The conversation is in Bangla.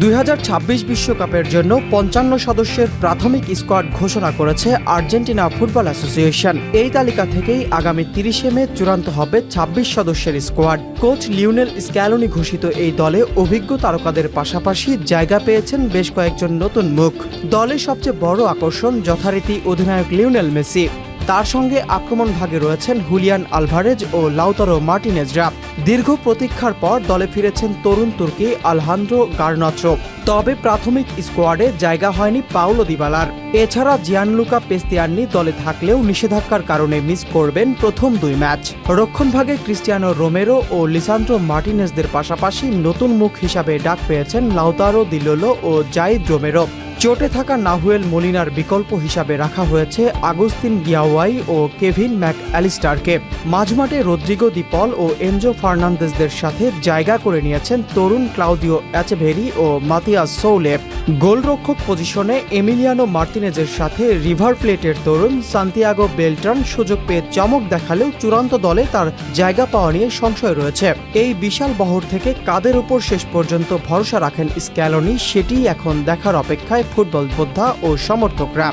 2026 বিশ্বকাপের জন্য 55 সদস্যের প্রাথমিক স্কোয়াড ঘোষণা করেছে আর্জেন্টিনা ফুটবল অ্যাসোসিয়েশন। এই তালিকা থেকেই আগামী 30 মে চূড়ান্ত হবে 26 সদস্যের স্কোয়াড। কোচ লিওনেল স্ক্যালোনি ঘোষিত এই দলে অভিজ্ঞ তারকাদের পাশাপাশি জায়গা পেয়েছেন বেশ কয়েকজন নতুন মুখ। দলের সবচেয়ে বড় আকর্ষণ যথারীতি অধিনায়ক লিওনেল মেসি। তার সঙ্গে আক্রমণ ভাগে রয়েছেন হুলিয়ান আলভারেজ ও লাউতারো মার্টিনেজরা। দীর্ঘ প্রতীক্ষার পর দলে ফিরেছেন তরুণ তুর্কি আলহান্দ্রো গার্নাচো। তবে প্রাথমিক স্কোয়াডে জায়গা হয়নি পাউলো দিবালার। এছাড়া জিয়ানলুকা পেস্তিয়ানি দলে থাকলেও নিষেধাজ্ঞার কারণে মিস করবেন প্রথম 2 ম্যাচ। রক্ষণভাগে ক্রিস্টিয়ানো রোমেরো ও লিসান্দ্রো মার্টিনেজদের পাশাপাশি নতুন মুখ হিসাবে ডাক পেয়েছেন লাউতারো দি লোলো ও জাইদ রোমেরো। চোটে থাকা নাহুয়েল মলিনার বিকল্প হিসাবে রাখা হয়েছে আগুস্তিন গিয়াওয়াই ও কেভিন ম্যাক অ্যালিস্টারকে। মাঝমাঠে রদ্রিগো দি পল ও এনজো ফার্নান্দেজদের সাথে জায়গা করে নিয়েছেন তরুণ ক্লাউদিও এচেভেরি ও মাতিয়াস সৌলে। গোলরক্ষক পজিশনে এমিলিয়ানো মার্তিনেজের সাথে রিভার প্লেটের তরুণ সান্তিয়াগো বেলট্রান সুযোগ পেয়ে চমক দেখালেও চূড়ান্ত দলে তার জায়গা পাওয়া নিয়ে সংশয় রয়েছে। এই বিশাল বহর থেকে কাদের উপর শেষ পর্যন্ত ভরসা রাখেন স্ক্যালোনি, সেটিই এখন দেখার অপেক্ষায় ফুটবল যোদ্ধা ও সমর্থকরা।